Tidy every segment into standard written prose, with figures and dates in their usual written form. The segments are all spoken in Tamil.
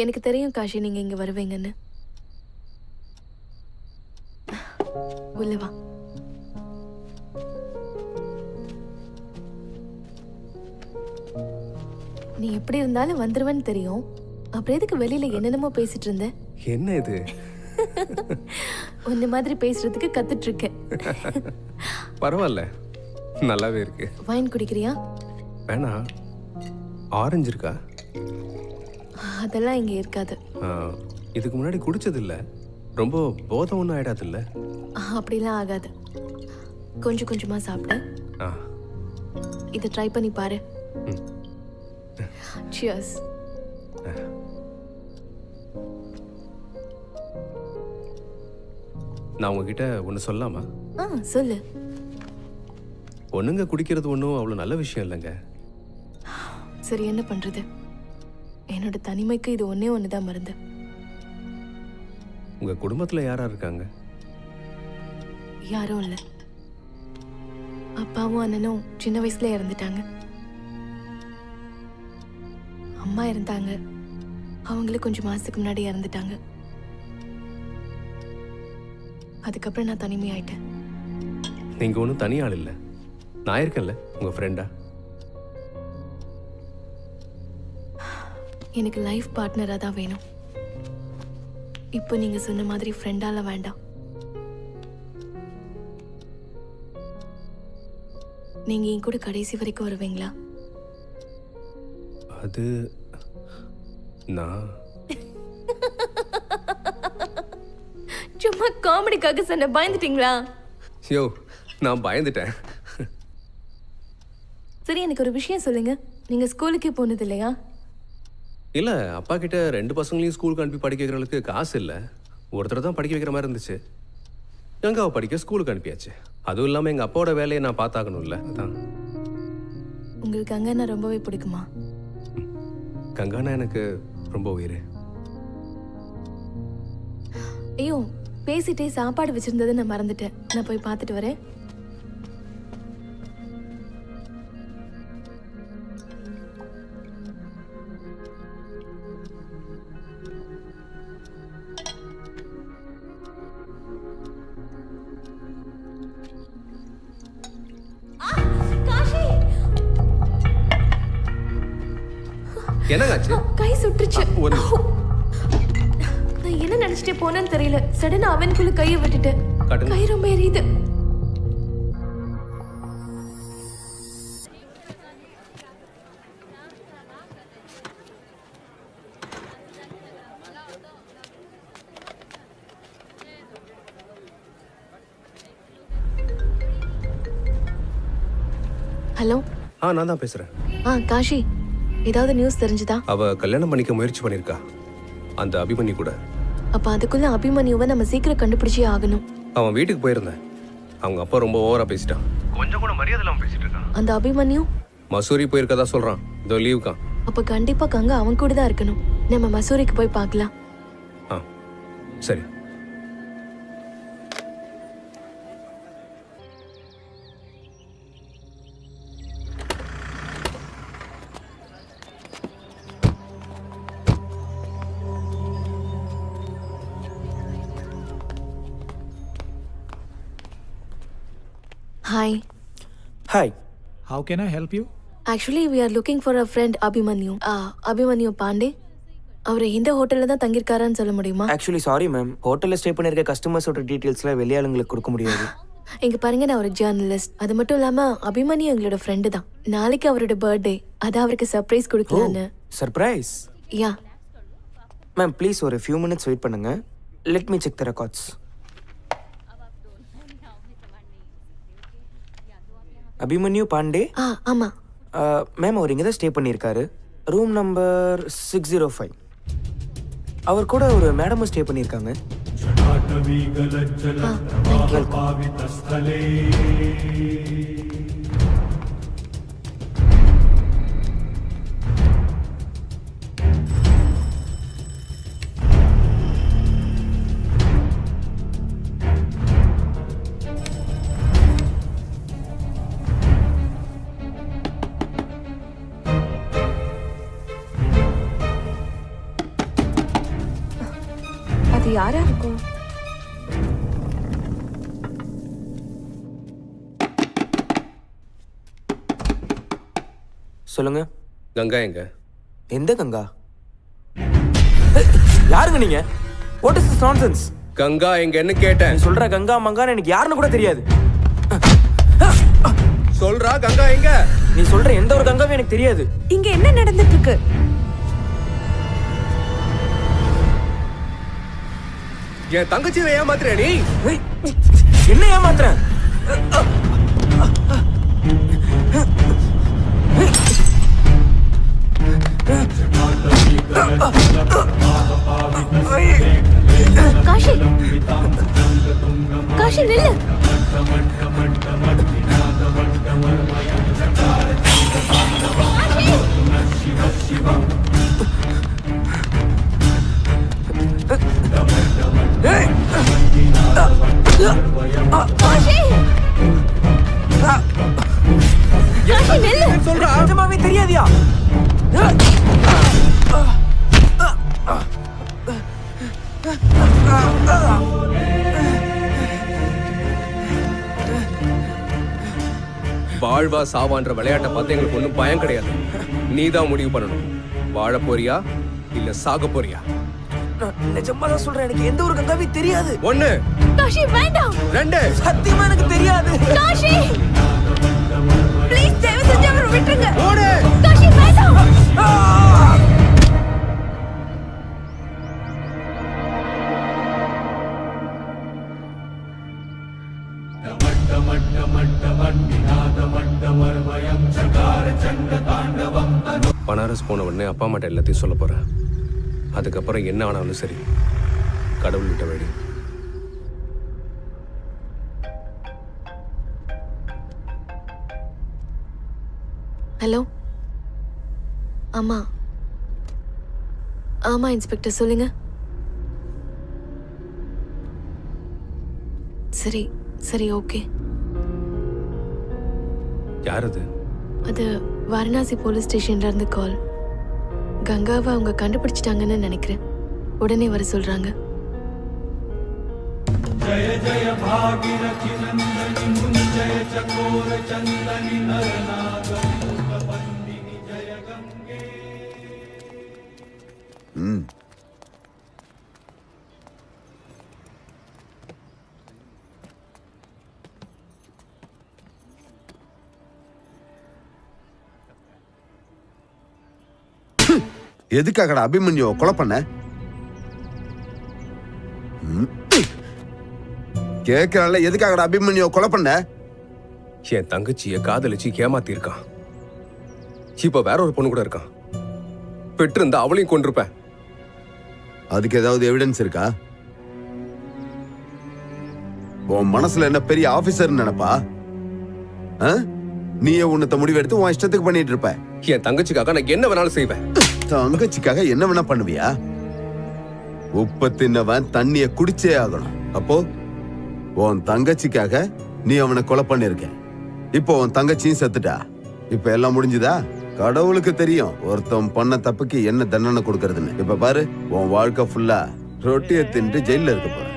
எனக்கு தெரியும் காஷி நீங்க இங்க வருவீங்கன்னு. உள்ள வா. நீ எப்படி இருந்தாலும் வந்துருவேன்னு தெரியும். அப்புறம் எதுக்கு வெளியில என்னென்னமோ பேசிட்டு இருந்த? என்ன இது? உன்ன மாதிரி பேசுறதுக்கு கத்துட்டு இருக்கேன். பரவாயில்ல, நல்லாவே இருக்கு. வைன் குடிக்கிறியா? வேணா. ஆரஞ்சு இருக்கா? அதெல்லாம் இங்க இருக்காது. இதுக்கு முன்னாடி குடிச்சது இல்ல. ரொம்ப போதை ஒன்றும் ஆயிடாது இல்ல? அப்படிலாம் ஆகாது. கொஞ்சம் கொஞ்சமா சாப்பிடு. இதை ட்ரை பண்ணி பாரு. சியர்ஸ். நான் உங்ககிட்ட ஒன்று சொல்லலாமா? சொல்லு. ஒண்ணுங்க குடிக்கிறது ஒன்றும் அவ்வளோ நல்ல விஷயம் இல்லைங்க. சரி, என்ன பண்றது? என்னோட தனிமைக்கு இது ஒன்னே ஒண்ணுதான் மருந்து. உங்க குடும்பத்துல யாரா இருக்காங்க? யாரும் இல்ல. அப்பாவும் அண்ணனும் சின்ன வயசுல இறந்துட்டாங்க. அம்மா இருந்தாங்க, அவங்களும் கொஞ்சம் மாசத்துக்கு முன்னாடி இறந்துட்டாங்க. அதுக்கப்புறம் நான் தனிமையாயிட்டேன். நீங்க ஒன்றும் தனி ஆள் இல்லை, நான் இருக்கேன்ல உங்க ஃப்ரெண்டா. எனக்கு லைஃப் பார்ட்னரா தான் வேணும். இப்போ நீங்க சொன்ன மாதிரி ஃப்ரெண்டால வேண்டாம். நீங்க என் கூட கடைசி வரைக்கும் வருவீங்களா? அது நான் சும்மா காமெடிக்காக சொன்ன. பயந்துட்டீங்களா? யோ, நான் பயந்துட்டேன். சரி, எனக்கு ஒரு விஷயம் சொல்லுங்க. நீங்க ஸ்கூலுக்கே போனது இல்லையா? இல்ல, அப்பா கிட்ட 2 பசங்களையும் ஸ்கூலுக்கு அனுப்பி படிக்க வைக்கிறதுக்கு காசு இல்லை. ஒருத்தர் தான் படிக்க வைக்கிற மாதிரி இருந்துச்சு. கங்காவை படிக்க ஸ்கூலுக்கு அனுப்பியாச்சு. அதுவும் இல்லாமல் எங்கள் அப்பாவோட வேலையை நான் பார்த்தாகணும்ல, அதான். உங்களுக்கு கங்கானா ரொம்பவே பிடிக்குமா? கங்கானா எனக்கு ரொம்ப உயிர். ஐயோ, பேசிட்டே சாப்பாடு வச்சிருந்ததை நான் மறந்துட்டேன். நான் போய் பார்த்துட்டு வரேன். என்னங்காச்சு? கை சுட்டுச்சு. நான் என்ன நினைச்சிட்டே போனேன்னு தெரியல. சடனா அவனுக்குள்ள கையை விட்டுட்டேன். கை ரொம்ப எரியுது. ஹலோ. நான் தான் பேசுறேன். காஷி, ஏதாவது நியூஸ் தெரிஞ்சுதா? அவ கல்யாணம் பண்ணிக்க முயற்சி பண்ணிருக்கா, அந்த அபிமன்யு கூட. அப்ப அதுக்குள்ள அபிமன்யுவை நம்ம சீக்கிரம் கண்டுபிடிச்சே ஆகணும். அவன் வீட்டுக்கு போயிருந்தேன். அவங்க அப்பா ரொம்ப ஓவரா பேசிட்டான். கொஞ்சம் கூட மரியாதை இல்லாம பேசிட்டு இருக்கான். அந்த அபிமன்யு மசூரி போயிருக்கதா சொல்றான். இதோ லீவுக்கான். அப்ப கண்டிப்பா கங்கா அவன் கூட தான் இருக்கணும். நம்ம மசூரிக்கு போய் பார்க்கலாம். சரி. Hi. Hi. How can I help you? Actually, we are looking for a friend Abhimanyu. Abhimanyu Pandey. அவர் இந்த ஹோட்டல்ல தான் தங்கியிருக்காரான்னு சொல்ல முடியுமா? Actually, sorry ma'am. ஹோட்டல்ல ஸ்டே பண்ணிருக்க கஸ்டமர்ஸோட டீடைல்ஸ்ல வெளியாளுங்களுக்கு கொடுக்க முடியாது. இங்க பாருங்க, நான் ஒரு ஜர்னலிஸ்ட். அது மட்டும் இல்லாம அபிமன்யு எங்களோட ஃப்ரெண்டு தான். நாளைக்கு அவரோட பர்த்டே. அதான் அவருக்கு சர்ப்ரைஸ் கொடுக்கலான்னு. சர்ப்ரைஸ்? யா. மேம் ப்ளீஸ் ஒரு few minutes வெயிட் பண்ணுங்க. Let me check the records. Abhimanyu Pandey? ஆமா மேம், அவர் இங்கே தான் ஸ்டே பண்ணியிருக்காரு. Room number 605. அவர் கூட ஒரு மேடமும் ஸ்டே பண்ணியிருக்காங்க. யாரா இருக்கும்? சொல்லுங்க. கங்கா எங்க? எந்த கங்கா? யாருங்க நீங்க? What is this nonsense? Ganga எங்கன்னு கேட்டேன். நீ சொல்ற கங்கா மங்கான்னு எனக்கு யாருன்னு கூட தெரியாது. சொல்றா கங்கா எங்க? நீ சொல்ற எந்த ஒரு கங்காவும் எனக்கு தெரியாது. இங்க என்ன நடந்துட்டு இருக்கு? என் தங்கச்சியை ஏமாத்துற நீ? என்ன ஏமாத்துறேன்? காஷி காஷி நில்லு. காஷி காஷி நில்லு. சொல்றா. நிஜமாவே தெரியாதியா? வாழ்வா சாவான்ற விளையாட்டை பார்த்து எங்களுக்கு ஒன்றும் பயம் கிடையாது. நீதான் முடிவு பண்ணணும். வாழ போறியா இல்ல சாக போறியா? நான் நிஜமா தான் சொல்றேன், எனக்கு எந்த ஒரு கங்காவையும் தெரியாது. 1 காஷி வேண்டாம். 2 சத்தியமா எனக்கு தெரியாது. காஷி ப்ளீஸ் தயவு செஞ்சு அவரை விட்டுருங்க. ஓடு. காஷி வேண்டாம். பனாரஸ் போன உடனே அப்பா அம்மாட்ட எல்லாத்தையும் சொல்ல போறேன். அதுக்கப்புறம் என்ன ஆனாலும் சரி, கடவுள் விட்ட வழி. ஹலோ. ஆமா ஆமா இன்ஸ்பெக்டர் சொல்லுங்க. சரி சரி ஓகே. யார் அது? அது வாரணாசி போலீஸ் ஸ்டேஷன்ல இருந்து கால். கங்காவை அவங்க கண்டுபிடிச்சிட்டாங்கன்னு நினைக்கிறேன். உடனே வர சொல்றாங்க. எதுக்காகடா அபிமன்யு கொலை பண்ண? கேட்கறல, எதுக்காகடா அபிமன்யு கொலை பண்ண? என் தங்கச்சியை காதலிச்சு ஏமாத்தி இருக்கான். இப்ப வேற ஒரு பொண்ணு கூட இருக்கான். பெற்று இருந்தா அவளையும் கொண்டிருப்பேன். அதுக்கு ஏதாவது எவிடன்ஸ் இருக்கா? உன் மனசுல என்ன பெரிய ஆபீசர் நினைப்பா? நீயே உன்னத்த முடிவெடுத்து உன் இஷ்டத்துக்கு பண்ணிட்டு இருப்ப. என் தங்கச்சிக்காக நான் என்ன வேணாலும் செய்வேன். தங்கச்சிக்காக என்ன வேணா பண்ணுவியா? உப்ப தின்னவன் தண்ணிய குடிச்சே ஆகணும். அப்போ உன் தங்கச்சிக்காக நீ அவனை கொலை பண்ணிருக்க. இப்போ உன் தங்கச்சியும் செத்துட்டா. இப்ப எல்லாம் முடிஞ்சுதா? கடவுளுக்கு தெரியும் ஒருத்தன் பண்ண தப்புக்கு என்ன தண்டனை கொடுக்கறதுன்னு. இப்ப பாரு, உன் வாழ்க்கை ஃபுல்லா ரொட்டியை தின்று ஜெயில இருக்க போற.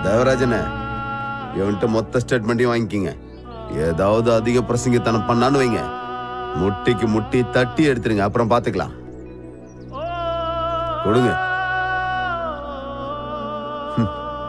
தேவராஜன, இவன்ட்டு மொத்த ஸ்டேட்மெண்ட்டையும் வாங்கிக்கிங்க. ஏதாவது அதிக பிரசங்கத்தனம் பண்ணான்னு வைங்க, முட்டிக்கு முட்டி தட்டி எடுத்துருங்க. அப்புறம் பாத்துக்கலாம். கொடுங்க.